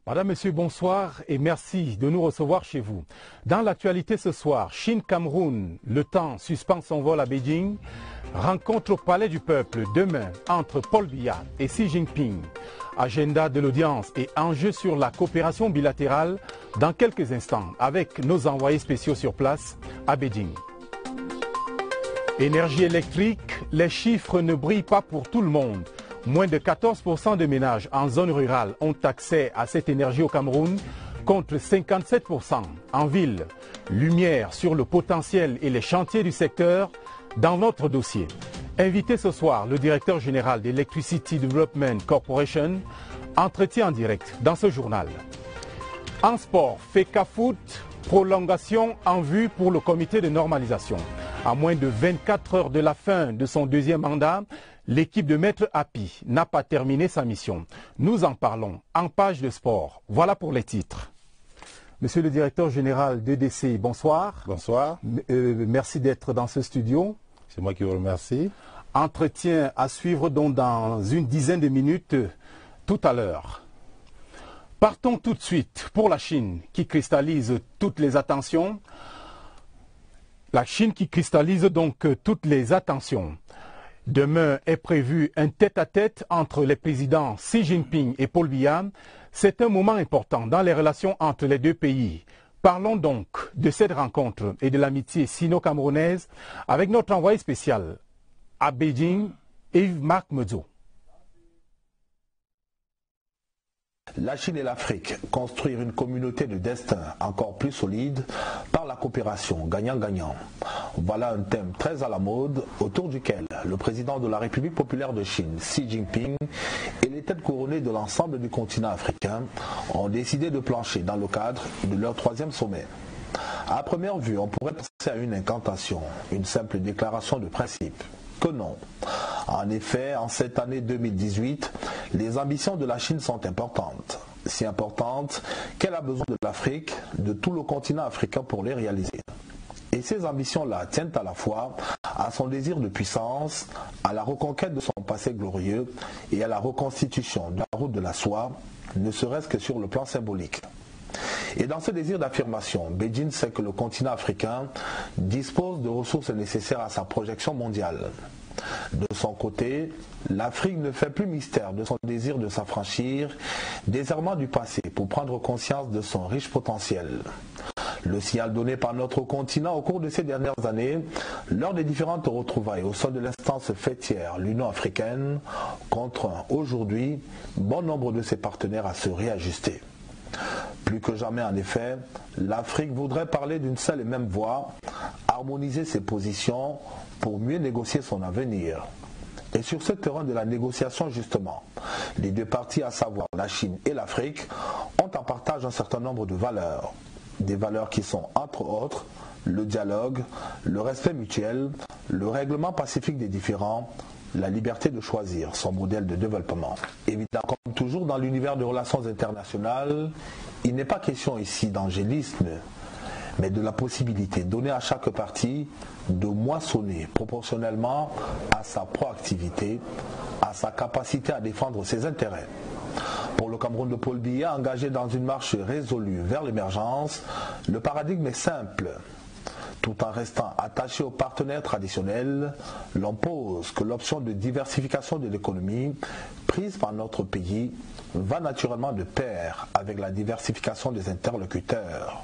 Madame, Monsieur, bonsoir et merci de nous recevoir chez vous. Dans l'actualité ce soir, Chine-Cameroun, le temps suspend son vol à Beijing. Rencontre au Palais du Peuple demain entre Paul Biya et Xi Jinping. Agenda de l'audience et enjeux sur la coopération bilatérale dans quelques instants avec nos envoyés spéciaux sur place à Beijing. Énergie électrique, les chiffres ne brillent pas pour tout le monde. Moins de 14% de ménages en zone rurale ont accès à cette énergie au Cameroun, contre 57% en ville. Lumière sur le potentiel et les chantiers du secteur dans notre dossier. Invité ce soir, le directeur général d'Electricity Development Corporation, entretien en direct dans ce journal. En sport, FECAFOOT, prolongation en vue pour le comité de normalisation. À moins de 24 heures de la fin de son deuxième mandat, l'équipe de Maître Api n'a pas terminé sa mission. Nous en parlons en page de sport. Voilà pour les titres. Monsieur le directeur général d'EDC, bonsoir. Bonsoir. Merci d'être dans ce studio. C'est moi qui vous remercie. Entretien à suivre donc dans une dizaine de minutes tout à l'heure. Partons tout de suite pour la Chine qui cristallise toutes les attentions. La Chine qui cristallise donc toutes les attentions. Demain est prévu un tête-à-tête entre les présidents Xi Jinping et Paul Biya. C'est un moment important dans les relations entre les deux pays. Parlons donc de cette rencontre et de l'amitié sino-camerounaise avec notre envoyé spécial à Beijing, Yves-Marc Medzo. La Chine et l'Afrique, construire une communauté de destin encore plus solide par la coopération gagnant-gagnant. Voilà un thème très à la mode autour duquel le président de la République populaire de Chine, Xi Jinping, et les têtes couronnées de l'ensemble du continent africain ont décidé de plancher dans le cadre de leur troisième sommet. À première vue, on pourrait penser à une incantation, une simple déclaration de principe. Que non. En effet, en cette année 2018, les ambitions de la Chine sont importantes. Si importantes qu'elle a besoin de l'Afrique, de tout le continent africain pour les réaliser. Et ces ambitions-là tiennent à la fois à son désir de puissance, à la reconquête de son passé glorieux et à la reconstitution de la route de la soie, ne serait-ce que sur le plan symbolique. Et dans ce désir d'affirmation, Beijing sait que le continent africain dispose de ressources nécessaires à sa projection mondiale. De son côté, l'Afrique ne fait plus mystère de son désir de s'affranchir des errements du passé pour prendre conscience de son riche potentiel. Le signal donné par notre continent au cours de ces dernières années, lors des différentes retrouvailles au sein de l'instance fêtière, l'Union africaine, contraint aujourd'hui bon nombre de ses partenaires à se réajuster. Plus que jamais, en effet, l'Afrique voudrait parler d'une seule et même voix, harmoniser ses positions pour mieux négocier son avenir. Et sur ce terrain de la négociation, justement, les deux parties, à savoir la Chine et l'Afrique, ont en partage un certain nombre de valeurs. Des valeurs qui sont, entre autres, le dialogue, le respect mutuel, le règlement pacifique des différends, la liberté de choisir son modèle de développement. Évidemment, comme toujours dans l'univers de relations internationales, il n'est pas question ici d'angélisme, mais de la possibilité donnée à chaque partie de moissonner proportionnellement à sa proactivité, à sa capacité à défendre ses intérêts. Pour le Cameroun de Paul Biya, engagé dans une marche résolue vers l'émergence, le paradigme est simple. Tout en restant attaché aux partenaires traditionnels, l'on pose que l'option de diversification de l'économie prise par notre pays va naturellement de pair avec la diversification des interlocuteurs.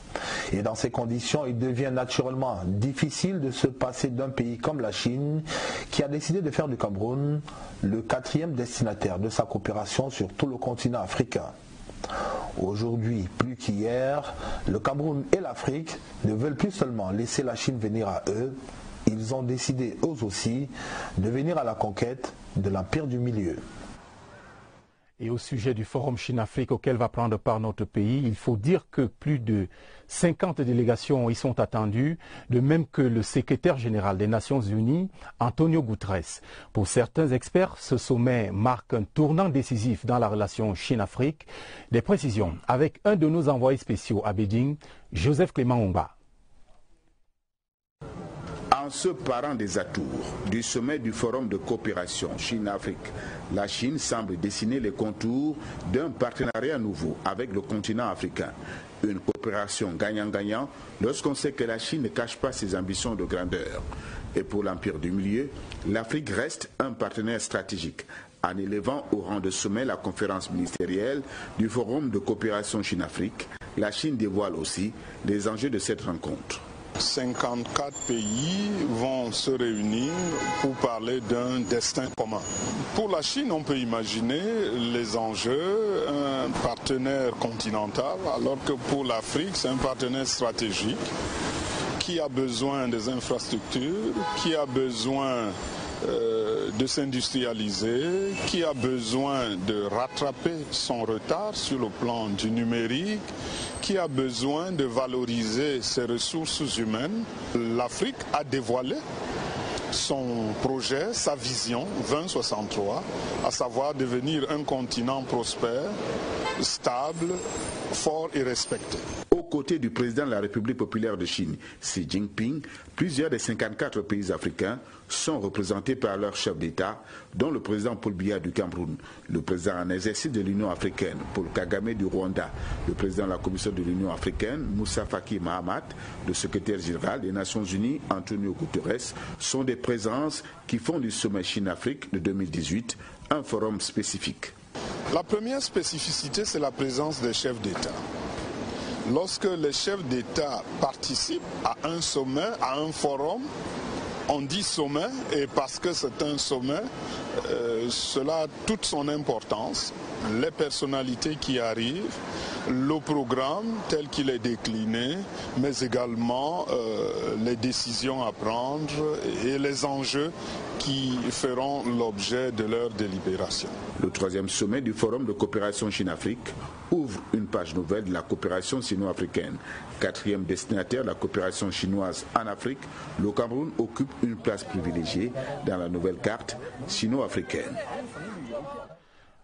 Et dans ces conditions, il devient naturellement difficile de se passer d'un pays comme la Chine qui a décidé de faire du Cameroun le quatrième destinataire de sa coopération sur tout le continent africain. Aujourd'hui, plus qu'hier, le Cameroun et l'Afrique ne veulent plus seulement laisser la Chine venir à eux, ils ont décidé eux aussi de venir à la conquête de l'empire du milieu. Et au sujet du forum Chine-Afrique auquel va prendre part notre pays, il faut dire que plus de 50 délégations y sont attendues, de même que le secrétaire général des Nations Unies, Antonio Guterres. Pour certains experts, ce sommet marque un tournant décisif dans la relation Chine-Afrique. Des précisions avec un de nos envoyés spéciaux à Beijing, Joseph Clément Omba. En ce parent des atours du sommet du Forum de coopération Chine-Afrique, la Chine semble dessiner les contours d'un partenariat nouveau avec le continent africain. Une coopération gagnant-gagnant lorsqu'on sait que la Chine ne cache pas ses ambitions de grandeur. Et pour l'Empire du Milieu, l'Afrique reste un partenaire stratégique, en élevant au rang de sommet la conférence ministérielle du Forum de coopération Chine-Afrique. La Chine dévoile aussi les enjeux de cette rencontre. 54 pays vont se réunir pour parler d'un destin commun. Pour la Chine, on peut imaginer les enjeux, un partenaire continental, alors que pour l'Afrique, c'est un partenaire stratégique qui a besoin des infrastructures, qui a besoin de s'industrialiser, qui a besoin de rattraper son retard sur le plan du numérique, qui a besoin de valoriser ses ressources humaines. L'Afrique a dévoilé son projet, sa vision 2063, à savoir devenir un continent prospère, stable, fort et respecté. Aux côtés du président de la République populaire de Chine, Xi Jinping, plusieurs des 54 pays africains sont représentés par leurs chefs d'État, dont le président Paul Biya du Cameroun, le président en exercice de l'Union africaine, Paul Kagame du Rwanda, le président de la Commission de l'Union africaine, Moussa Faki Mahamat, le secrétaire général des Nations Unies, Antonio Guterres, sont des présences qui font du sommet Chine-Afrique de 2018 un forum spécifique. La première spécificité, c'est la présence des chefs d'État. Lorsque les chefs d'État participent à un sommet, à un forum, on dit sommet, et parce que c'est un sommet, cela a toute son importance. Les personnalités qui arrivent, le programme tel qu'il est décliné, mais également les décisions à prendre et les enjeux qui feront l'objet de leur délibération. Le troisième sommet du Forum de coopération Chine-Afrique ouvre une page nouvelle de la coopération sino-africaine. Quatrième destinataire de la coopération chinoise en Afrique, le Cameroun occupe une place privilégiée dans la nouvelle carte sino-africaine.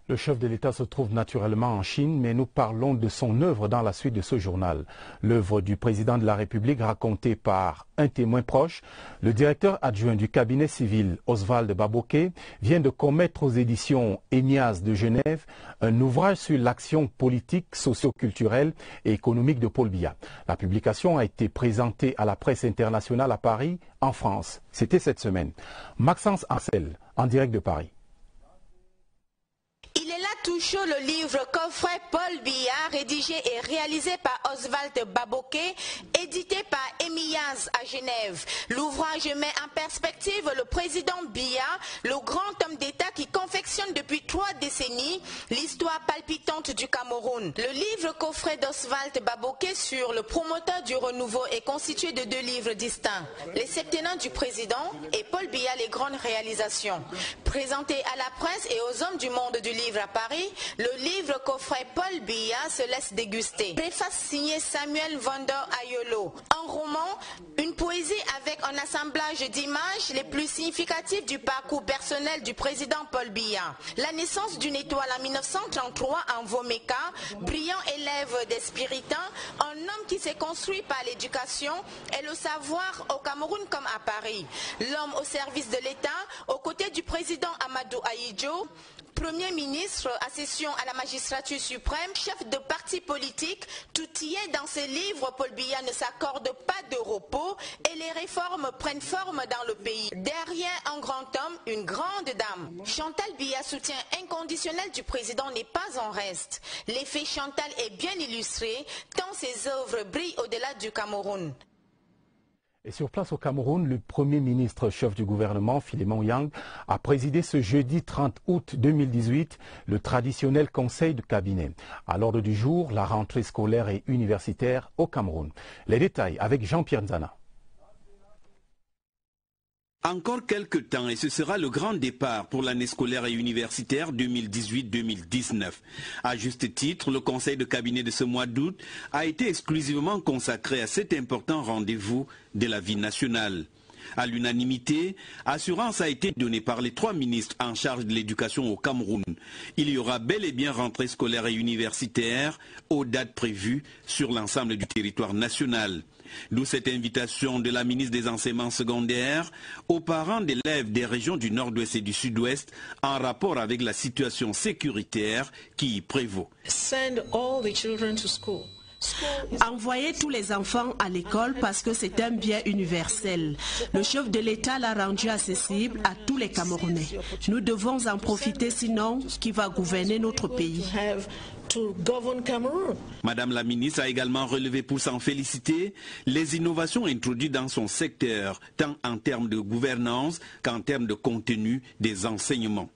Le chef de l'État se trouve naturellement en Chine, mais nous parlons de son œuvre dans la suite de ce journal. L'œuvre du président de la République racontée par un témoin proche, le directeur adjoint du cabinet civil, Oswald Baboké, vient de commettre aux éditions ENIAS de Genève un ouvrage sur l'action politique, socio-culturelle et économique de Paul Biya. La publication a été présentée à la presse internationale à Paris, en France. C'était cette semaine. Maxence Ancel, en direct de Paris. Il est là tout chaud le livre coffret Paul Biya, rédigé et réalisé par Oswald Baboké, édité par ENIAS à Genève. L'ouvrage met en perspective le président Biya, le grand homme d'État qui confectionne depuis 3 décennies l'histoire palpitante du Cameroun. Le livre coffret d'Oswald Baboké sur le promoteur du renouveau est constitué de 2 livres distincts. Les septennats du président et Paul Biya, les grandes réalisations. Présenté à la presse et aux hommes du monde du livre à Paris, le livre coffret Paul Biya se laisse déguster. Préface signée Samuel Vander Ayolo. Un roman, une poésie avec un assemblage d'images les plus significatives du parcours personnel du président Paul Biya. La naissance d'une étoile en 1933 en Voméka, brillant élève des Spiritains, un homme qui s'est construit par l'éducation et le savoir au Cameroun comme à Paris. L'homme au service de l'État, aux côtés du président Amadou Ahidjo, Premier ministre, accession à la magistrature suprême, chef de parti politique, tout y est dans ce livre. Paul Biya ne s'accorde pas de repos et les réformes prennent forme dans le pays. Derrière un grand homme, une grande dame. Chantal Biya, soutien inconditionnel du président, n'est pas en reste. L'effet Chantal est bien illustré, tant ses œuvres brillent au-delà du Cameroun. Et sur place au Cameroun, le Premier ministre chef du gouvernement, Philémon Yang, a présidé ce jeudi 30 août 2018 le traditionnel conseil de cabinet. À l'ordre du jour, la rentrée scolaire et universitaire au Cameroun. Les détails avec Jean-Pierre Nzana. Encore quelques temps et ce sera le grand départ pour l'année scolaire et universitaire 2018-2019. À juste titre, le conseil de cabinet de ce mois d'août a été exclusivement consacré à cet important rendez-vous de la vie nationale. À l'unanimité, assurance a été donnée par les 3 ministres en charge de l'éducation au Cameroun. Il y aura bel et bien rentrée scolaire et universitaire aux dates prévues sur l'ensemble du territoire national. D'où cette invitation de la ministre des Enseignements secondaires aux parents d'élèves des régions du Nord-Ouest et du Sud-Ouest en rapport avec la situation sécuritaire qui y prévaut. Send all the children to school. Envoyer tous les enfants à l'école parce que c'est un bien universel. Le chef de l'État l'a rendu accessible à tous les Camerounais. Nous devons en profiter, sinon qui va gouverner notre pays. Madame la ministre a également relevé pour s'en féliciter les innovations introduites dans son secteur, tant en termes de gouvernance qu'en termes de contenu des enseignements.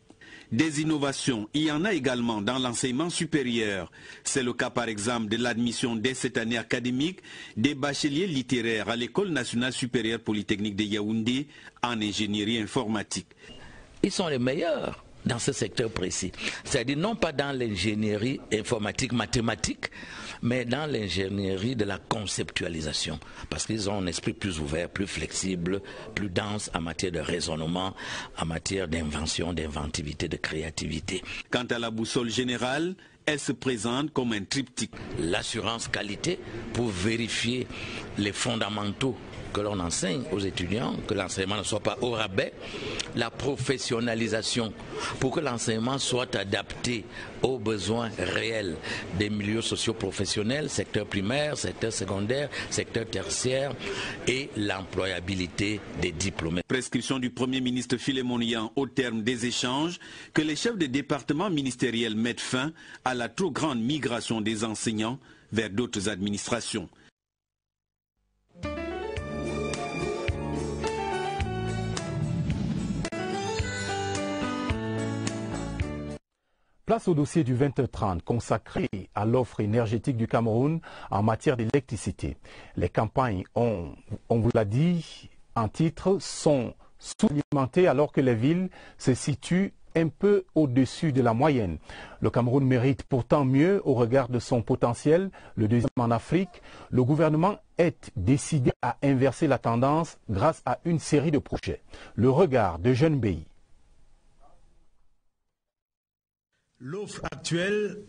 Des innovations, il y en a également dans l'enseignement supérieur. C'est le cas par exemple de l'admission dès cette année académique des bacheliers littéraires à l'École nationale supérieure polytechnique de Yaoundé en ingénierie informatique. Ils sont les meilleurs dans ce secteur précis. C'est-à-dire non pas dans l'ingénierie informatique mathématique, mais dans l'ingénierie de la conceptualisation. Parce qu'ils ont un esprit plus ouvert, plus flexible, plus dense en matière de raisonnement, en matière d'invention, d'inventivité, de créativité. Quant à la boussole générale, elle se présente comme un triptyque. L'assurance qualité pour vérifier les fondamentaux que l'on enseigne aux étudiants, que l'enseignement ne soit pas au rabais, la professionnalisation pour que l'enseignement soit adapté aux besoins réels des milieux socio-professionnels, secteur primaire, secteur secondaire, secteur tertiaire et l'employabilité des diplômés. Prescription du Premier ministre Philémon Niang au terme des échanges que les chefs de département ministériels mettent fin à la trop grande migration des enseignants vers d'autres administrations. Place au dossier du 20h30 consacré à l'offre énergétique du Cameroun en matière d'électricité. Les campagnes, on vous l'a dit en titre, sont sous-alimentées alors que les villes se situent un peu au-dessus de la moyenne. Le Cameroun mérite pourtant mieux au regard de son potentiel, le deuxième en Afrique. Le gouvernement est décidé à inverser la tendance grâce à une série de projets. Le regard de Jeune Bey. L'offre actuelle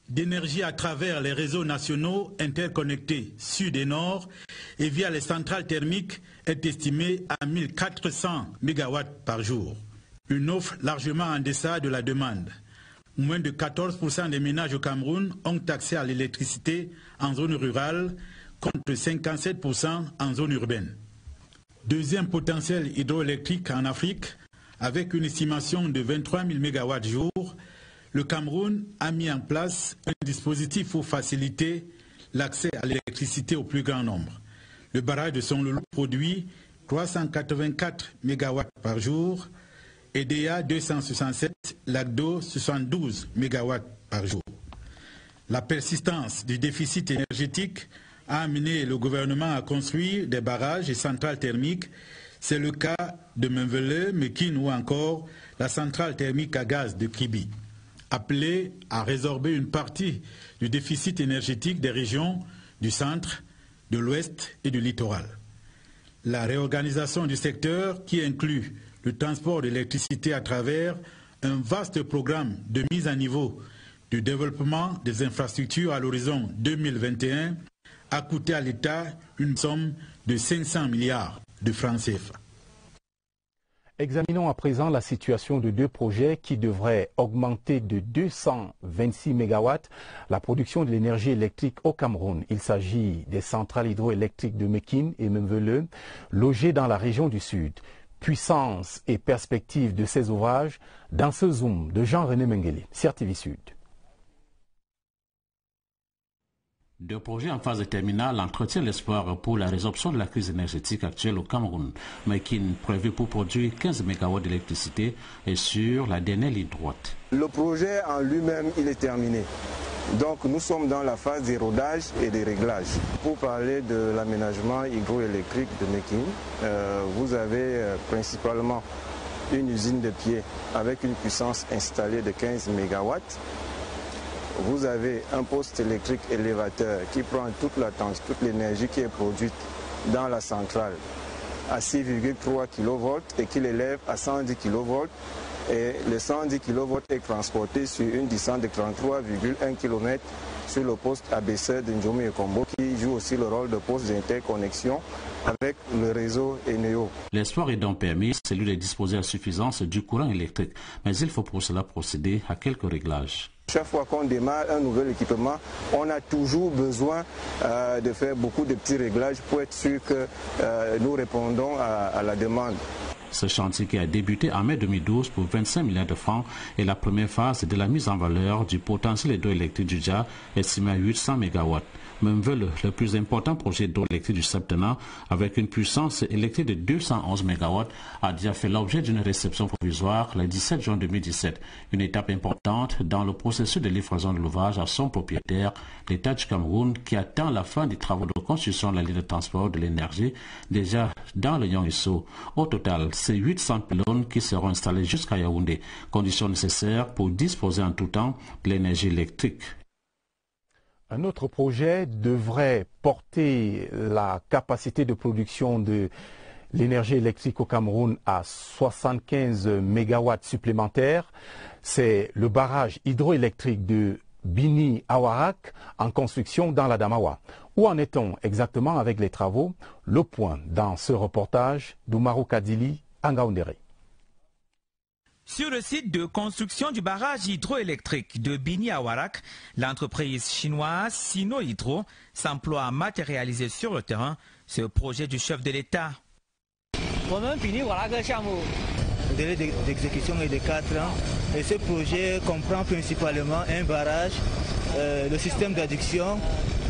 d'énergie à travers les réseaux nationaux interconnectés sud et nord et via les centrales thermiques est estimée à 1400 MW par jour. Une offre largement en deçà de la demande. Moins de 14% des ménages au Cameroun ont accès à l'électricité en zone rurale contre 57% en zone urbaine. Deuxième potentiel hydroélectrique en Afrique avec une estimation de 23 000 MW jour. Le Cameroun a mis en place un dispositif pour faciliter l'accès à l'électricité au plus grand nombre. Le barrage de Sonloulou produit 384 MW par jour, EDA 267, Lagdo 72 MW par jour. La persistance du déficit énergétique a amené le gouvernement à construire des barrages et centrales thermiques. C'est le cas de Menvele, Mekine ou encore la centrale thermique à gaz de Kibi, appelé à résorber une partie du déficit énergétique des régions du centre, de l'ouest et du littoral. La réorganisation du secteur qui inclut le transport d'électricité à travers un vaste programme de mise à niveau du développement des infrastructures à l'horizon 2021 a coûté à l'État une somme de 500 milliards de francs CFA. Examinons à présent la situation de deux projets qui devraient augmenter de 226 MW la production de l'énergie électrique au Cameroun. Il s'agit des centrales hydroélectriques de Mekine et Menvele, logées dans la région du Sud. Puissance et perspective de ces ouvrages dans ce zoom de Jean-René Mengele, CRTV Sud. Deux projets en phase terminale entretiennent l'espoir pour la résorption de la crise énergétique actuelle au Cameroun. Mekine prévu pour produire 15 MW d'électricité et sur la dernière ligne droite. Le projet en lui-même, il est terminé. Donc nous sommes dans la phase des rodages et des réglages. Pour parler de l'aménagement hydroélectrique de Mekine, vous avez principalement une usine de pied avec une puissance installée de 15 MW. Vous avez un poste électrique élévateur qui prend toute l'énergie qui est produite dans la centrale à 6,3 kV et qui l'élève à 110 kV. Et le 110 kV est transporté sur une distance de 33,1 km sur le poste ABC de Ndjomi et Kombo, qui joue aussi le rôle de poste d'interconnexion avec le réseau Eneo. L'espoir est donc permis, celui de disposer à suffisance du courant électrique, mais il faut pour cela procéder à quelques réglages. Chaque fois qu'on démarre un nouvel équipement, on a toujours besoin de faire beaucoup de petits réglages pour être sûr que nous répondons à la demande. Ce chantier qui a débuté en mai 2012 pour 25 milliards de francs est la première phase de la mise en valeur du potentiel hydroélectrique du Dja, estimé à 800 MW. Même veut le plus important projet hydroélectrique du septenat, avec une puissance électrique de 211 MW, a déjà fait l'objet d'une réception provisoire le 17 juin 2017. Une étape importante dans le processus de livraison de l'ouvrage à son propriétaire, l'État du Cameroun, qui attend la fin des travaux de construction de la ligne de transport de l'énergie, déjà dans le Yong-Isso. Au total, c'est 800 pylônes qui seront installés jusqu'à Yaoundé, conditions nécessaires pour disposer en tout temps de l'énergie électrique. Un autre projet devrait porter la capacité de production de l'énergie électrique au Cameroun à 75 MW supplémentaires. C'est le barrage hydroélectrique de Bini Awarak en construction dans la Damawa. Où en est-on exactement avec les travaux? Le point dans ce reportage d'Oumarou Kadili à Ngaoundéré. Sur le site de construction du barrage hydroélectrique de Bini Awarak, l'entreprise chinoise Sino Hydro s'emploie à matérialiser sur le terrain ce projet du chef de l'État. Le délai d'exécution est de 4 ans et ce projet comprend principalement un barrage, le système d'adduction,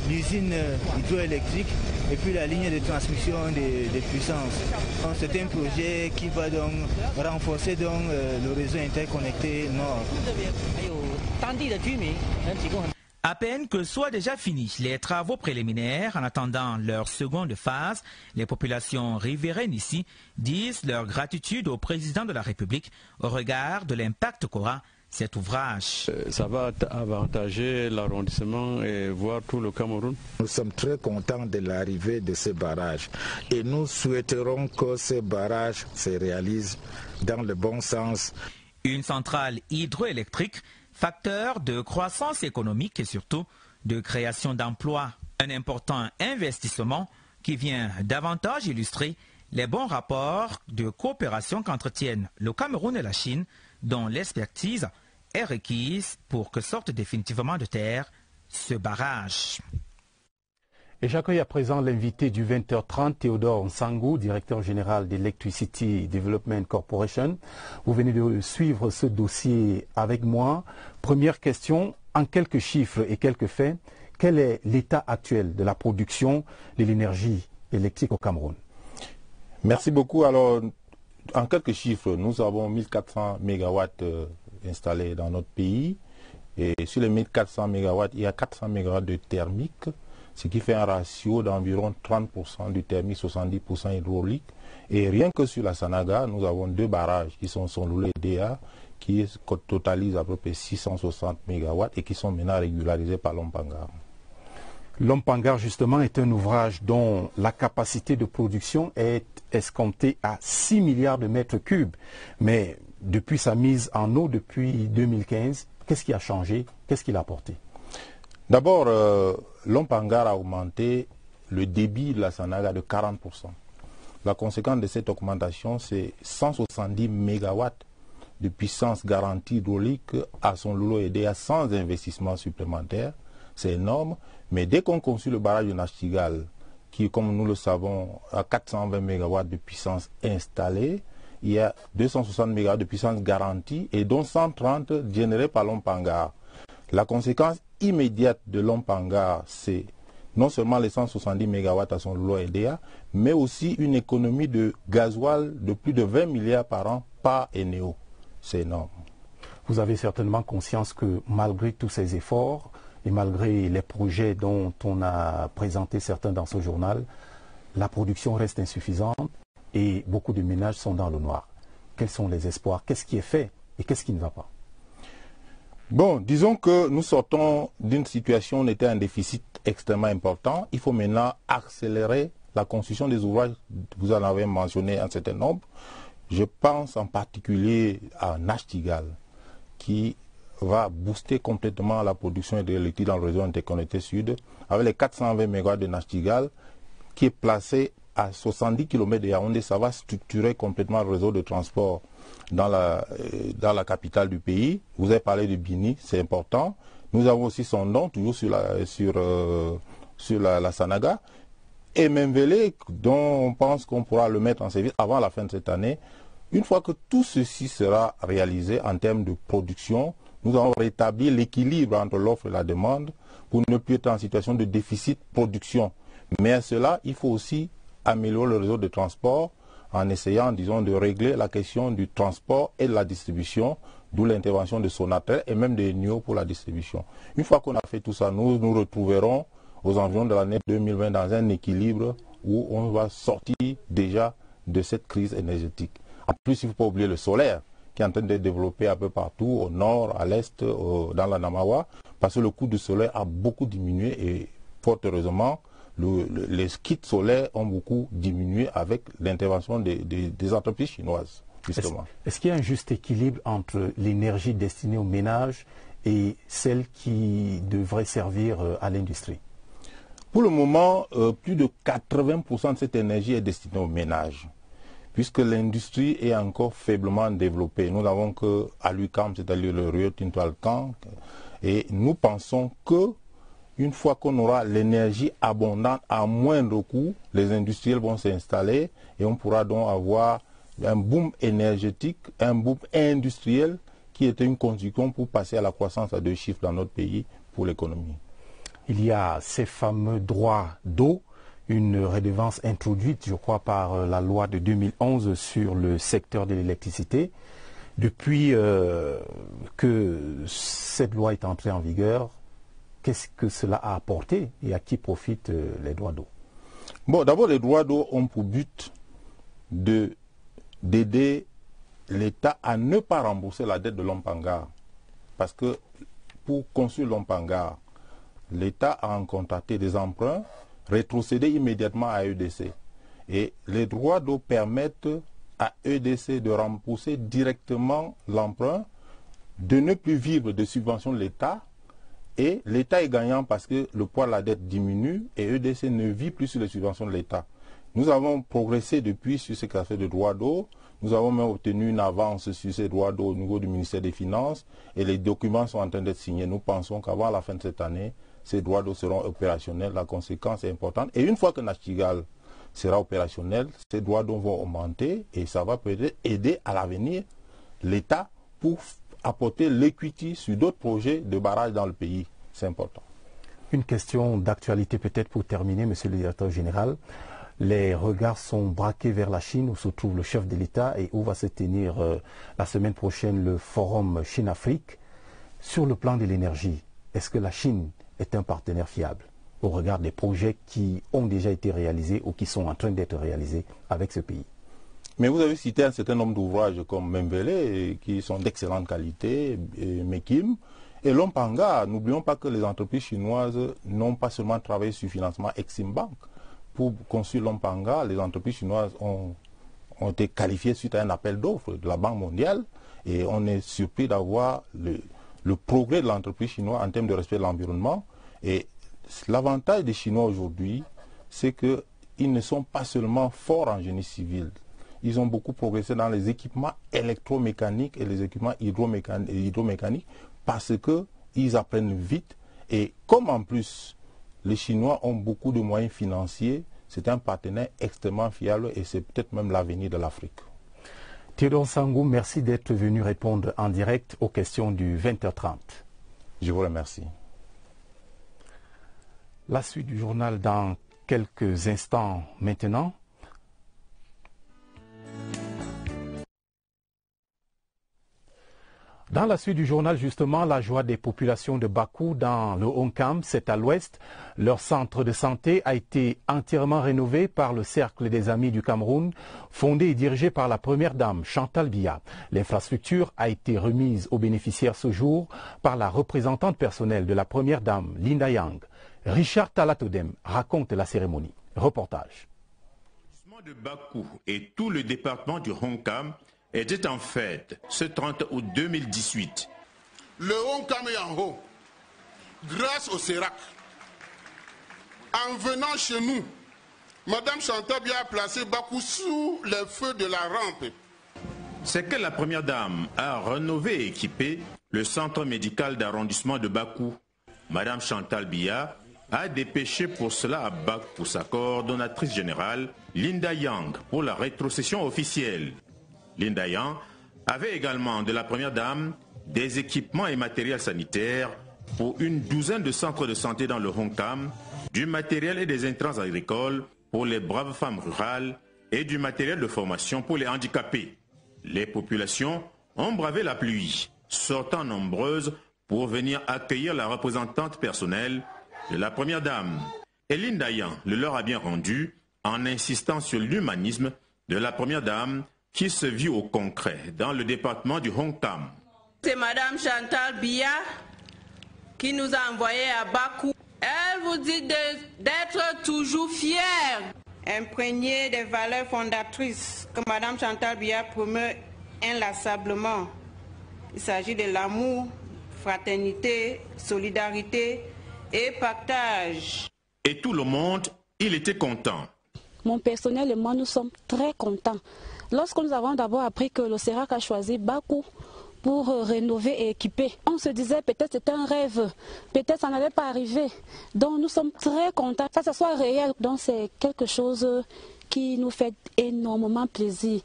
l'usine hydroélectrique et puis la ligne de transmission des puissances. C'est un projet qui va donc renforcer le réseau interconnecté Nord. À peine que soient déjà finis les travaux préliminaires en attendant leur seconde phase, les populations riveraines ici disent leur gratitude au président de la République au regard de l'impact qu'aura cet ouvrage. Ça va avantager l'arrondissement et voir tout le Cameroun. Nous sommes très contents de l'arrivée de ce barrage et nous souhaiterons que ce barrage se réalise dans le bon sens. Une centrale hydroélectrique, facteur de croissance économique et surtout de création d'emplois. Un important investissement qui vient davantage illustrer les bons rapports de coopération qu'entretiennent le Cameroun et la Chine, dont l'expertise est requise pour que sorte définitivement de terre ce barrage. Et j'accueille à présent l'invité du 20h30, Théodore Nsangou, directeur général d'Electricity Development Corporation. Vous venez de suivre ce dossier avec moi. Première question, en quelques chiffres et quelques faits, quel est l'état actuel de la production de l'énergie électrique au Cameroun? Merci beaucoup. Alors, en quelques chiffres, nous avons 1400 MW installés dans notre pays. Et sur les 1400 MW, il y a 400 MW de thermique, ce qui fait un ratio d'environ 30% du thermique, 70% hydraulique. Et rien que sur la Sanaga, nous avons 2 barrages qui sont Sonloulou et Déa, qui totalisent à peu près 660 MW et qui sont maintenant régularisés par Lompangar. Lompangar, justement, est un ouvrage dont la capacité de production est escomptée à 6 milliards de mètres cubes. Mais depuis sa mise en eau, depuis 2015, qu'est-ce qui a changé? Qu'est-ce qu'il a apporté? D'abord, Lompangar a augmenté le débit de la Sanaga de 40%. La conséquence de cette augmentation, c'est 170 MW de puissance garantie hydraulique à Sonloulou et Déa sans investissement supplémentaire. C'est énorme, mais dès qu'on construit le barrage de Nachtigal, qui, comme nous le savons, a 420 MW de puissance installée, il y a 260 MW de puissance garantie et dont 130 générés par Lompangar. La conséquence immédiate de Lompangar, c'est non seulement les 170 MW à Sonloulou et Déa, mais aussi une économie de gasoil de plus de 20 milliards par an par Eneo. C'est énorme. Vous avez certainement conscience que malgré tous ces efforts, et malgré les projets dont on a présenté certains dans ce journal, la production reste insuffisante et beaucoup de ménages sont dans le noir. Quels sont les espoirs? Qu'est-ce qui est fait et qu'est-ce qui ne va pas? Bon, disons que nous sortons d'une situation où on était un déficit extrêmement important. Il faut maintenant accélérer la construction des ouvrages, vous en avez mentionné un certain nombre. Je pense en particulier à Nachtigal, qui va booster complètement la production hydroélectrique dans le réseau interconnecté sud, avec les 420 MW de Nachtigal, qui est placé à 70 km de Yaoundé. Ça va structurer complètement le réseau de transport dans la capitale du pays. Vous avez parlé de Bini, c'est important. Nous avons aussi son nom, toujours sur la Sanaga. Et Membele, dont on pense qu'on pourra le mettre en service avant la fin de cette année. Une fois que tout ceci sera réalisé en termes de production, nous allons rétablir l'équilibre entre l'offre et la demande pour ne plus être en situation de déficit production. Mais à cela, il faut aussi améliorer le réseau de transport en essayant, disons, de régler la question du transport et de la distribution, d'où l'intervention de Sonatel et même de NIO pour la distribution. Une fois qu'on a fait tout ça, nous nous retrouverons aux environs de l'année 2020 dans un équilibre où on va sortir déjà de cette crise énergétique. En plus, il ne faut pas oublier le solaire qui est en train de développer un peu partout, au nord, à l'est, dans la Namawa, parce que le coût du solaire a beaucoup diminué et fort heureusement, les kits solaires ont beaucoup diminué avec l'intervention des entreprises chinoises, justement. Est-ce qu'il y a un juste équilibre entre l'énergie destinée aux ménages et celle qui devrait servir à l'industrie? Pour le moment, plus de 80% de cette énergie est destinée aux ménages, puisque l'industrie est encore faiblement développée. Nous n'avons qu'à l'UQAM, c'est-à-dire le Rio Tinto Alcan, et nous pensons que une fois qu'on aura l'énergie abondante à moindre coût, les industriels vont s'installer et on pourra donc avoir un boom énergétique, un boom industriel qui était une condition pour passer à la croissance à 2 chiffres dans notre pays pour l'économie. Il y a ces fameux droits d'eau, une redevance introduite, je crois, par la loi de 2011 sur le secteur de l'électricité. Depuis que cette loi est entrée en vigueur, qu'est-ce que cela a apporté et à qui profitent les droits d'eau? Bon, d'abord, les droits d'eau ont pour but d'aider l'État à ne pas rembourser la dette de Lompangar. Parce que pour construire Lompangar, l'État a contracté des emprunts, rétrocédés immédiatement à EDC. Et les droits d'eau permettent à EDC de rembourser directement l'emprunt, de ne plus vivre de subventions de l'État. Et l'État est gagnant parce que le poids de la dette diminue et EDC ne vit plus sur les subventions de l'État. Nous avons progressé depuis sur ces affaires de droits d'eau. Nous avons même obtenu une avance sur ces droits d'eau au niveau du ministère des Finances et les documents sont en train d'être signés. Nous pensons qu'avant la fin de cette année, ces droits d'eau seront opérationnels. La conséquence est importante. Et une fois que Nachtigal sera opérationnel, ces droits d'eau vont augmenter et ça va peut-être aider à l'avenir l'État pour apporter l'equity sur d'autres projets de barrages dans le pays. C'est important. Une question d'actualité peut-être pour terminer, Monsieur le Directeur Général. Les regards sont braqués vers la Chine où se trouve le chef de l'État et où va se tenir la semaine prochaine le forum Chine-Afrique. Sur le plan de l'énergie, est-ce que la Chine est un partenaire fiable au regard des projets qui ont déjà été réalisés ou qui sont en train d'être réalisés avec ce pays? Mais vous avez cité un certain nombre d'ouvrages comme Membele, qui sont d'excellente qualité, et Mekim, et Lompanga. N'oublions pas que les entreprises chinoises n'ont pas seulement travaillé sur le financement Exim Bank. Pour construire Lompanga, les entreprises chinoises ont été qualifiées suite à un appel d'offres de la Banque mondiale, et on est surpris d'avoir le progrès de l'entreprise chinoise en termes de respect de l'environnement. Et l'avantage des Chinois aujourd'hui, c'est qu'ils ne sont pas seulement forts en génie civil. Ils ont beaucoup progressé dans les équipements électromécaniques et les équipements hydromécaniques parce qu'ils apprennent vite. Et comme en plus, les Chinois ont beaucoup de moyens financiers, c'est un partenaire extrêmement fiable et c'est peut-être même l'avenir de l'Afrique. Théodore Sangou, merci d'être venu répondre en direct aux questions du 20h30. Je vous remercie. La suite du journal dans quelques instants maintenant. Dans la suite du journal, justement, la joie des populations de Bakou dans le Honkam, c'est à l'ouest. Leur centre de santé a été entièrement rénové par le Cercle des Amis du Cameroun, fondé et dirigé par la première dame, Chantal Biya. L'infrastructure a été remise aux bénéficiaires ce jour par la représentante personnelle de la première dame, Linda Yang. Richard Talatodem raconte la cérémonie. Reportage. de Bakou et tout le département du Honkam était en fête ce 30 août 2018. Le Honkam est en haut, grâce au CERAC. En venant chez nous, Madame Chantal Biya a placé Bakou sous les feux de la rampe. C'est que la première dame a rénové et équipé le centre médical d'arrondissement de Bakou. Madame Chantal Biya a dépêché pour cela à Bakou sa coordonnatrice générale, Linda Yang, pour la rétrocession officielle. Linda Yang avait également de la première dame des équipements et matériels sanitaires pour une douzaine de centres de santé dans le Honkam, du matériel et des intrants agricoles pour les braves femmes rurales et du matériel de formation pour les handicapés. Les populations ont bravé la pluie, sortant nombreuses pour venir accueillir la représentante personnelle de la première dame. Et Linda Yang le leur a bien rendu en insistant sur l'humanisme de la première dame qui se vit au concret dans le département du Honkam. C'est Madame Chantal Biya qui nous a envoyés à Bakou. Elle vous dit d'être toujours fière, imprégnée des valeurs fondatrices que Madame Chantal Biya promeut inlassablement. Il s'agit de l'amour, fraternité, solidarité et partage. Et tout le monde, il était content. Mon personnel et moi, nous sommes très contents. Lorsque nous avons d'abord appris que le CERAC a choisi Bakou pour rénover et équiper, on se disait peut-être c'était un rêve, peut-être ça n'allait pas arriver. Donc nous sommes très contents que ça soit réel. Donc c'est quelque chose qui nous fait énormément plaisir.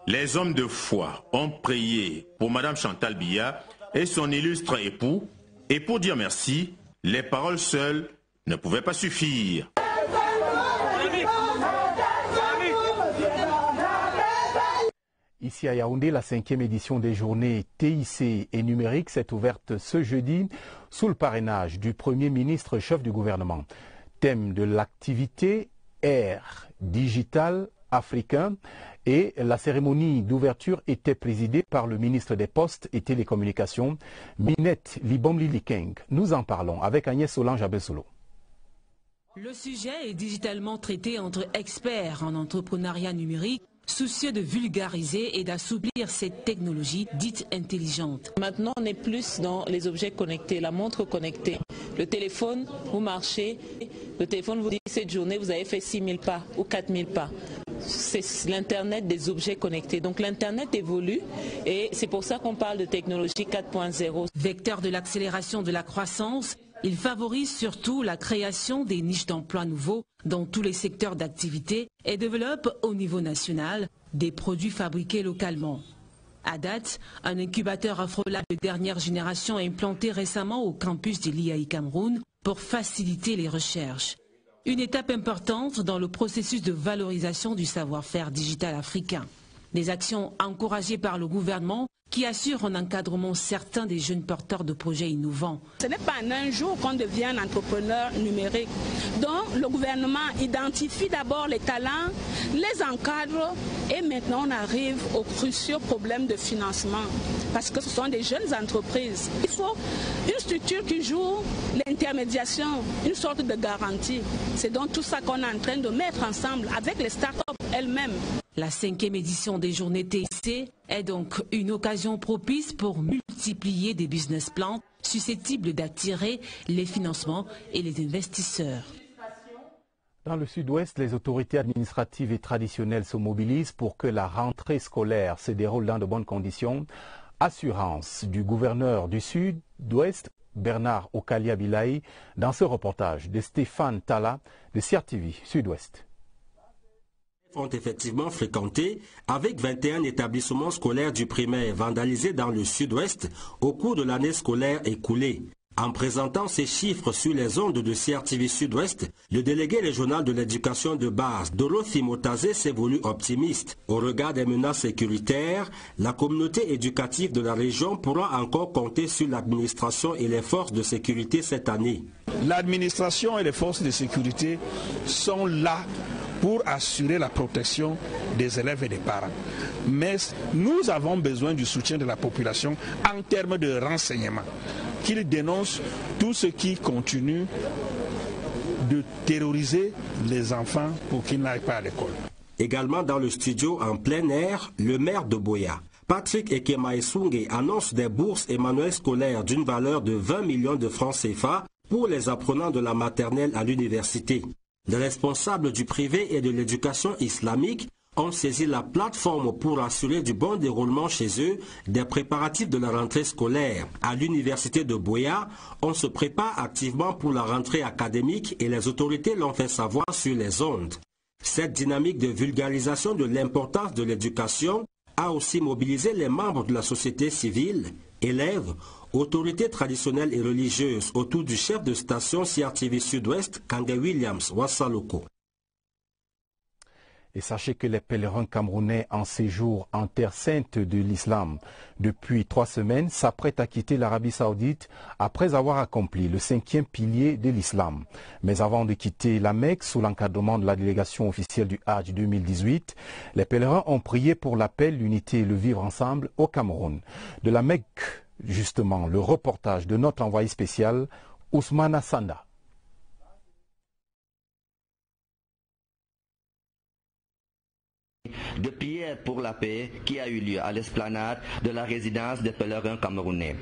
Les hommes de foi ont prié pour Madame Chantal Biya et son illustre époux, et pour dire merci, les paroles seules ne pouvaient pas suffire. Ici à Yaoundé, la 5e édition des journées TIC et numérique s'est ouverte ce jeudi sous le parrainage du Premier ministre chef du gouvernement. Thème de l'activité, Air Digital africain, et la cérémonie d'ouverture était présidée par le ministre des Postes et Télécommunications, Minette Libom-Lilikeng. Nous en parlons avec Agnès Solange-Abessolo. Le sujet est digitalement traité entre experts en entrepreneuriat numérique, soucieux de vulgariser et d'assouplir cette technologie dite intelligente. Maintenant, on est plus dans les objets connectés, la montre connectée. Le téléphone, vous marchez, le téléphone vous dit cette journée, vous avez fait 6000 pas ou 4000 pas. C'est l'Internet des objets connectés. Donc l'Internet évolue et c'est pour ça qu'on parle de technologie 4.0. Vecteur de l'accélération de la croissance, il favorise surtout la création des niches d'emplois nouveaux dans tous les secteurs d'activité et développe au niveau national des produits fabriqués localement. À date, un incubateur Afrolab de dernière génération est implanté récemment au campus de l'IAI Cameroun pour faciliter les recherches. Une étape importante dans le processus de valorisation du savoir-faire digital africain. Des actions encouragées par le gouvernement qui assure un encadrement certain des jeunes porteurs de projets innovants. Ce n'est pas en un jour qu'on devient un entrepreneur numérique. Donc le gouvernement identifie d'abord les talents, les encadre et maintenant on arrive aux cruciaux problèmes de financement. Parce que ce sont des jeunes entreprises. Il faut une structure qui joue l'intermédiation, une sorte de garantie. C'est donc tout ça qu'on est en train de mettre ensemble avec les startups elles-mêmes. La 5e édition des journées TIC est donc une occasion propice pour multiplier des business plans susceptibles d'attirer les financements et les investisseurs. Dans le sud-ouest, les autorités administratives et traditionnelles se mobilisent pour que la rentrée scolaire se déroule dans de bonnes conditions. Assurance du gouverneur du sud-ouest, Bernard Okalia-Bilaï, dans ce reportage de Stéphane Tala de CRTV Sud-Ouest. Ont effectivement fréquenté avec 21 établissements scolaires du primaire vandalisés dans le sud-ouest au cours de l'année scolaire écoulée. En présentant ces chiffres sur les ondes de CRTV Sud-Ouest, le délégué régional de l'éducation de base, Dorothy Motazé, s'est voulu optimiste. Au regard des menaces sécuritaires, la communauté éducative de la région pourra encore compter sur l'administration et les forces de sécurité cette année. L'administration et les forces de sécurité sont là pour assurer la protection des élèves et des parents. Mais nous avons besoin du soutien de la population en termes de renseignement, qu'ils dénoncent tout ce qui continue de terroriser les enfants pour qu'ils n'aillent pas à l'école. Également dans le studio en plein air, le maire de Buea, Patrick Ekemaesunge, annonce des bourses et manuels scolaires d'une valeur de 20 millions de francs CFA pour les apprenants de la maternelle à l'université. Les responsables du privé et de l'éducation islamique ont saisi la plateforme pour assurer du bon déroulement chez eux des préparatifs de la rentrée scolaire. À l'université de Buea, on se prépare activement pour la rentrée académique et les autorités l'ont fait savoir sur les ondes. Cette dynamique de vulgarisation de l'importance de l'éducation a aussi mobilisé les membres de la société civile, élèves, autorités traditionnelles et religieuses autour du chef de station CRTV Sud-Ouest, Kangé Williams Wassaloko. Et sachez que les pèlerins camerounais en séjour en terre sainte de l'islam depuis 3 semaines s'apprêtent à quitter l'Arabie Saoudite après avoir accompli le 5e pilier de l'islam. Mais avant de quitter la Mecque sous l'encadrement de la délégation officielle du Hajj 2018, les pèlerins ont prié pour la paix, l'unité et le vivre ensemble au Cameroun. De la Mecque, justement, le reportage de notre envoyé spécial, Ousmane Sanda. De prière pour la paix qui a eu lieu à l'esplanade de la résidence des pèlerins camerounais.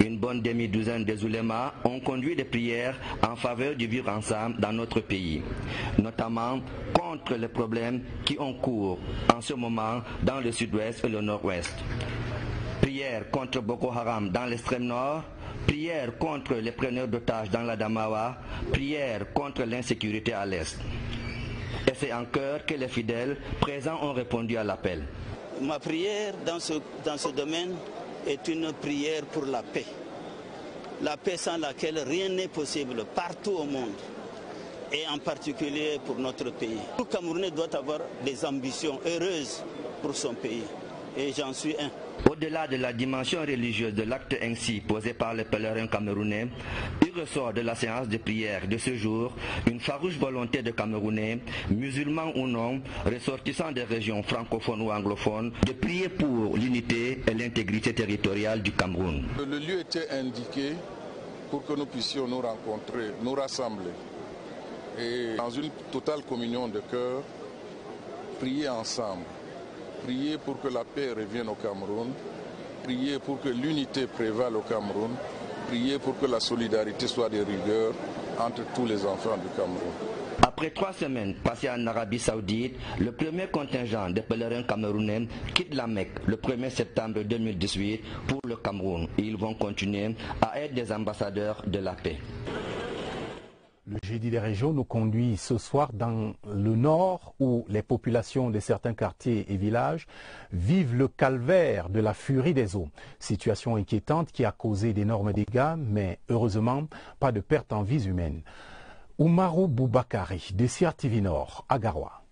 Une bonne demi-douzaine des oulémas ont conduit des prières en faveur du vivre ensemble dans notre pays, notamment contre les problèmes qui ont cours en ce moment dans le sud-ouest et le nord-ouest. Prières contre Boko Haram dans l'extrême nord, prières contre les preneurs d'otages dans la Damawa, prières contre l'insécurité à l'est. Et c'est en cœur que les fidèles présents ont répondu à l'appel. Ma prière dans ce domaine est une prière pour la paix. La paix sans laquelle rien n'est possible partout au monde et en particulier pour notre pays. Tout Camerounais doit avoir des ambitions heureuses pour son pays et j'en suis un. Au-delà de la dimension religieuse de l'acte ainsi posé par les pèlerins camerounais, il ressort de la séance de prière de ce jour une farouche volonté de Camerounais, musulmans ou non, ressortissants des régions francophones ou anglophones, de prier pour l'unité et l'intégrité territoriale du Cameroun. Le lieu était indiqué pour que nous puissions nous rencontrer, nous rassembler et dans une totale communion de cœur, prier ensemble. Prier pour que la paix revienne au Cameroun, prier pour que l'unité prévale au Cameroun, prier pour que la solidarité soit de rigueur entre tous les enfants du Cameroun. Après 3 semaines passées en Arabie Saoudite, le premier contingent des pèlerins camerounais quitte la Mecque le 1er septembre 2018 pour le Cameroun. Et ils vont continuer à être des ambassadeurs de la paix. Le Jeudi des régions nous conduit ce soir dans le nord où les populations de certains quartiers et villages vivent le calvaire de la furie des eaux. Situation inquiétante qui a causé d'énormes dégâts, mais heureusement pas de perte en vies humaines. Oumarou Boubakari de CRTV Nord à Garoua.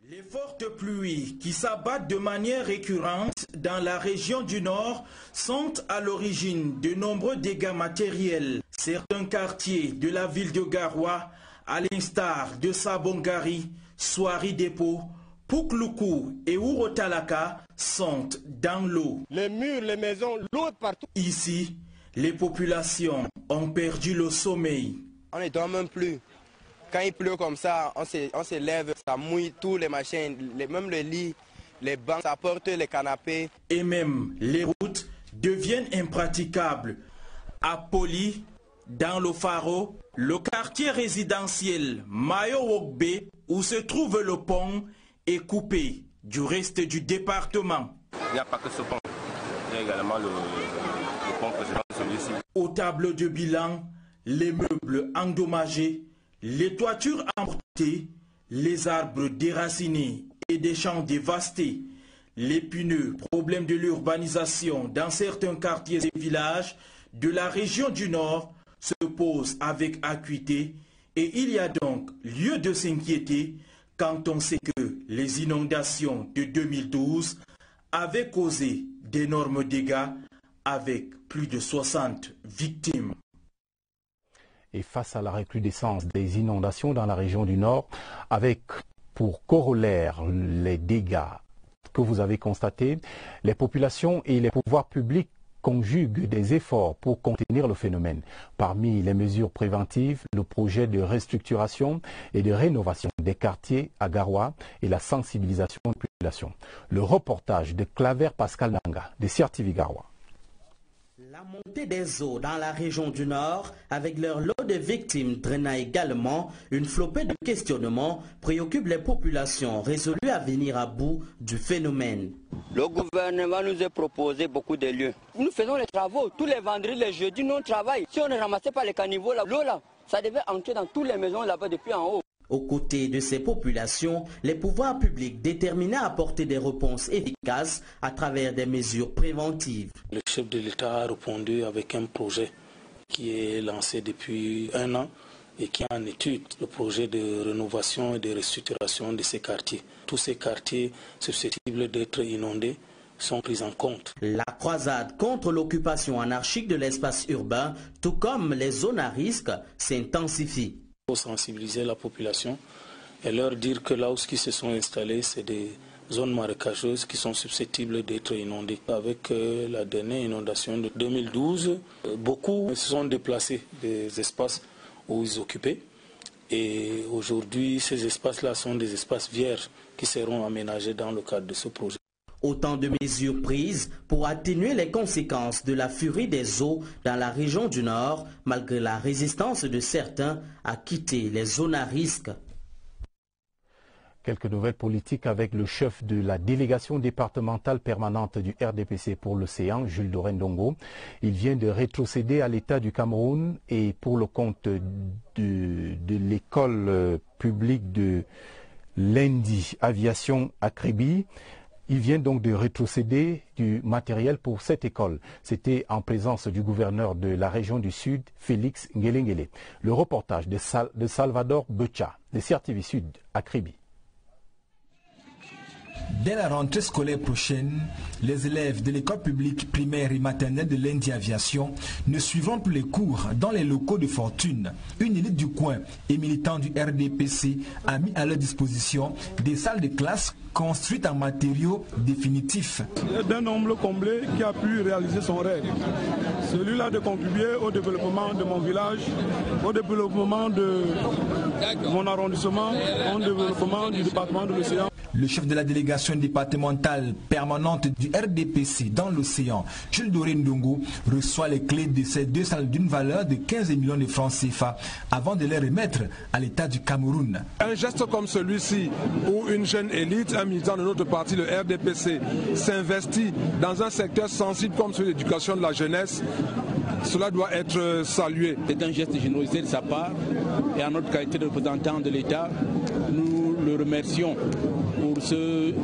Les fortes pluies qui s'abattent de manière récurrente dans la région du Nord sont à l'origine de nombreux dégâts matériels. Certains quartiers de la ville de Garoua, à l'instar de Sabongari, Swari Dépôt, Poukloukou et Ourotalaka, sont dans l'eau. Les murs, les maisons, l'eau partout. Ici, les populations ont perdu le sommeil. On ne dort même plus. Quand il pleut comme ça, on se lève, ça mouille tous les machines, même le lit, les bancs, ça porte les canapés. Et même les routes deviennent impraticables. À Poli, dans le Faro, le quartier résidentiel Mayo-Wokbe, où se trouve le pont, est coupé du reste du département. Il n'y a pas que ce pont, il y a également le pont précédent, celui-ci. Au tableau de bilan, les meubles endommagés, les toitures emportées, les arbres déracinés et des champs dévastés, l'épineux problème de l'urbanisation dans certains quartiers et villages de la région du Nord se pose avec acuité et il y a donc lieu de s'inquiéter quand on sait que les inondations de 2012 avaient causé d'énormes dégâts avec plus de 60 victimes. Et face à la recrudescence des inondations dans la région du Nord, avec pour corollaire les dégâts que vous avez constatés, les populations et les pouvoirs publics conjugue des efforts pour contenir le phénomène. Parmi les mesures préventives, le projet de restructuration et de rénovation des quartiers à Garoua et la sensibilisation de la population. Le reportage de Claver Pascal Nanga de CRTV Garoua. La montée des eaux dans la région du Nord, avec leur lot de victimes drainant également une flopée de questionnements, préoccupe les populations résolues à venir à bout du phénomène. Le gouvernement nous a proposé beaucoup de lieux. Nous faisons les travaux, tous les vendredis, les jeudis, nous on travaille. Si on ne ramassait pas les caniveaux, l'eau là, ça devait entrer dans toutes les maisons là-bas depuis en haut. Aux côtés de ces populations, les pouvoirs publics déterminés à apporter des réponses efficaces à travers des mesures préventives. Le chef de l'État a répondu avec un projet qui est lancé depuis 1 an et qui est en étude, le projet de rénovation et de restructuration de ces quartiers. Tous ces quartiers susceptibles d'être inondés sont pris en compte. La croisade contre l'occupation anarchique de l'espace urbain, tout comme les zones à risque, s'intensifie. Il faut sensibiliser la population et leur dire que là où ils se sont installés, c'est des zones marécageuses qui sont susceptibles d'être inondées. Avec la dernière inondation de 2012, beaucoup se sont déplacés des espaces où ils occupaient. Et aujourd'hui, ces espaces-là sont des espaces vierges qui seront aménagés dans le cadre de ce projet. Autant de mesures prises pour atténuer les conséquences de la furie des eaux dans la région du Nord, malgré la résistance de certains à quitter les zones à risque. Quelques nouvelles politiques avec le chef de la délégation départementale permanente du RDPC pour l'océan, Jules Dorendongo. Il vient de rétrocéder à l'État du Cameroun et pour le compte de l'école publique de l'Indi Aviation à Kribi. Il vient donc de rétrocéder du matériel pour cette école. C'était en présence du gouverneur de la région du Sud, Félix Ngelengele. Le reportage de Salvador Becha, de CRTV Sud, à Kribi. Dès la rentrée scolaire prochaine, les élèves de l'école publique primaire et maternelle de l'Indi Aviation ne suivront plus les cours dans les locaux de fortune. Une élite du coin et militant du RDPC a mis à leur disposition des salles de classe construites en matériaux définitifs. D'un nombre comblé qui a pu réaliser son rêve. Celui-là de contribuer au développement de mon village, au développement de mon arrondissement, au développement du département de l'océan. Le chef de la délégation départementale permanente du RDPC dans l'océan, Jules Dorendongo, reçoit les clés de ces 2 salles d'une valeur de 15 millions de francs CFA avant de les remettre à l'État du Cameroun. Un geste comme celui-ci, où une jeune élite, un militant de notre parti, le RDPC, s'investit dans un secteur sensible comme celui de l'éducation de la jeunesse, cela doit être salué. C'est un geste de générosité de sa part et en notre qualité de représentant de l'État, nous le remercions pour ce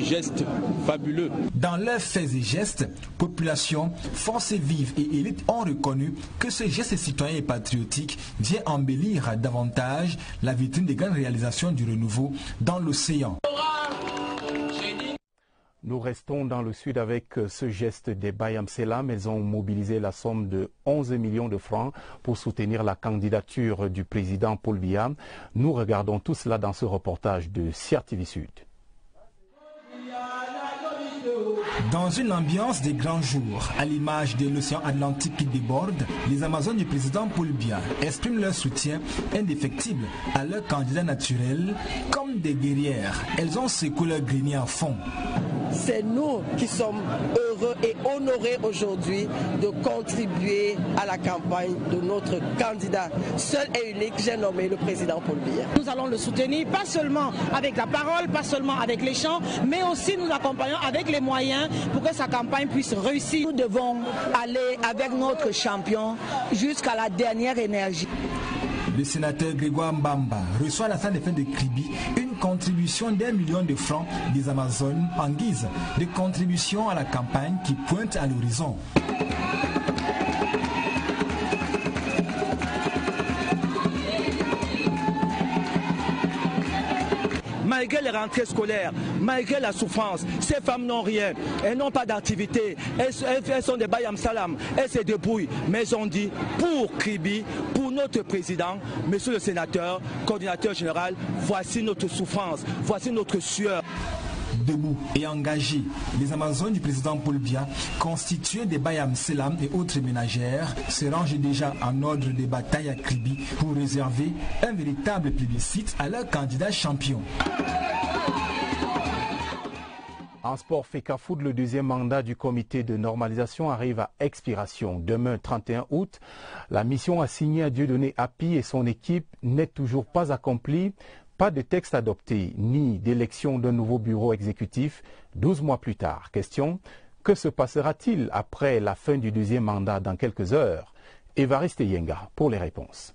geste fabuleux. Dans leurs faits et gestes, population, forces vives et élites ont reconnu que ce geste citoyen et patriotique vient embellir davantage la vitrine des grandes réalisations du renouveau dans l'océan. Nous restons dans le sud avec ce geste des Bayamselam. Elles ont mobilisé la somme de 11 millions de francs pour soutenir la candidature du président Paul Biya. Nous regardons tout cela dans ce reportage de CRTV Sud. Dans une ambiance des grands jours, à l'image de l'océan Atlantique qui déborde, les Amazones du président Paul Biya expriment leur soutien indéfectible à leur candidat naturel. Comme des guerrières, elles ont secoué leur grenier à fond. C'est nous qui sommes heureux et honorés aujourd'hui de contribuer à la campagne de notre candidat seul et unique, j'ai nommé le président Paul Biya. Nous allons le soutenir, pas seulement avec la parole, pas seulement avec les chants, mais aussi nous l'accompagnons avec les moyens pour que sa campagne puisse réussir. Nous devons aller avec notre champion jusqu'à la dernière énergie. Le sénateur Grégoire Mbamba reçoit à la salle des fêtes de Kribi une contribution d'1 million de francs des Amazones en guise de contribution à la campagne qui pointe à l'horizon. Malgré les rentrées scolaires, malgré la souffrance, ces femmes n'ont rien. Elles n'ont pas d'activité. Elles sont des Bayamselam. Elles se débrouillent. Mais elles ont dit, pour Kribi, pour notre président, monsieur le sénateur, coordinateur général, voici notre souffrance, voici notre sueur. debout et engagés. Les Amazones du président Paul Biya, constituées des Bayam Selam et autres ménagères, se rangent déjà en ordre de bataille à Kribi pour réserver un véritable plébiscite à leur candidat champion. En sport FECAFOOT, le deuxième mandat du comité de normalisation arrive à expiration. Demain, 31 août, la mission assignée à Dieudonné Api et son équipe n'est toujours pas accomplie. Pas de texte adopté, ni d'élection d'un nouveau bureau exécutif 12 mois plus tard. Question, que se passera-t-il après la fin du deuxième mandat dans quelques heures? Évariste Yenga pour les réponses.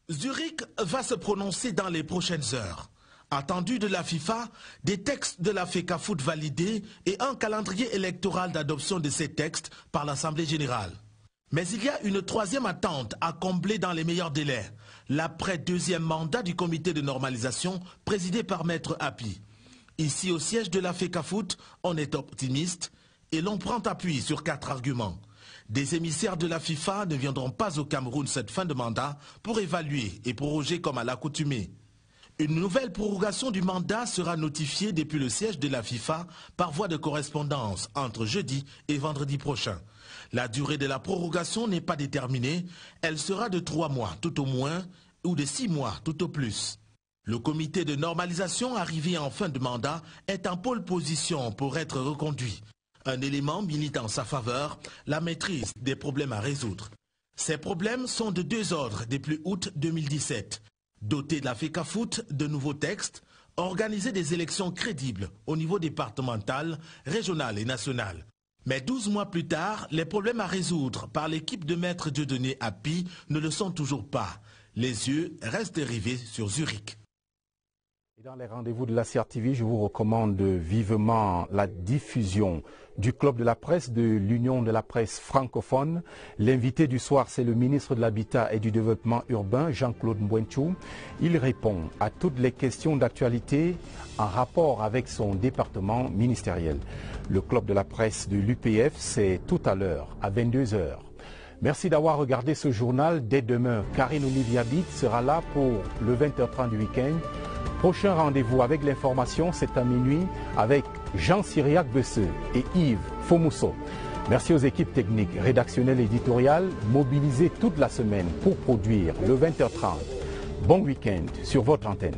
Zurich va se prononcer dans les prochaines heures. Attendu de la FIFA, des textes de la FECAFOOT validés et un calendrier électoral d'adoption de ces textes par l'Assemblée générale. Mais il y a une troisième attente à combler dans les meilleurs délais, l'après-deuxième mandat du comité de normalisation présidé par Maître Api. Ici au siège de la FECAFOOT, on est optimiste et l'on prend appui sur 4 arguments. Des émissaires de la FIFA ne viendront pas au Cameroun cette fin de mandat pour évaluer et proroger comme à l'accoutumée. Une nouvelle prorogation du mandat sera notifiée depuis le siège de la FIFA par voie de correspondance entre jeudi et vendredi prochain. La durée de la prorogation n'est pas déterminée, elle sera de 3 mois tout au moins ou de 6 mois tout au plus. Le comité de normalisation arrivé en fin de mandat est en pole position pour être reconduit. Un élément milite en sa faveur, la maîtrise des problèmes à résoudre. Ces problèmes sont de 2 ordres depuis août 2017. Doter de la FECAFOOT de nouveaux textes, organiser des élections crédibles au niveau départemental, régional et national. Mais 12 mois plus tard, les problèmes à résoudre par l'équipe de Maître Dieudonné Api ne le sont toujours pas. Les yeux restent rivés sur Zurich. Et dans les rendez-vous de la CRTV, je vous recommande vivement la diffusion du Club de la presse de l'Union de la presse francophone. L'invité du soir, c'est le ministre de l'Habitat et du Développement urbain, Jean-Claude Mbouenchou. Il répond à toutes les questions d'actualité en rapport avec son département ministériel. Le Club de la presse de l'UPF, c'est tout à l'heure, à 22 h. Merci d'avoir regardé ce journal. Dès demain, Karine Olivier-Bit sera là pour le 20h30 du week-end. Prochain rendez-vous avec l'information, c'est à minuit avec Jean-Cyriac Besseux et Yves Fomousso. Merci aux équipes techniques, rédactionnelles et éditoriales mobilisées toute la semaine pour produire le 20h30. Bon week-end sur votre antenne.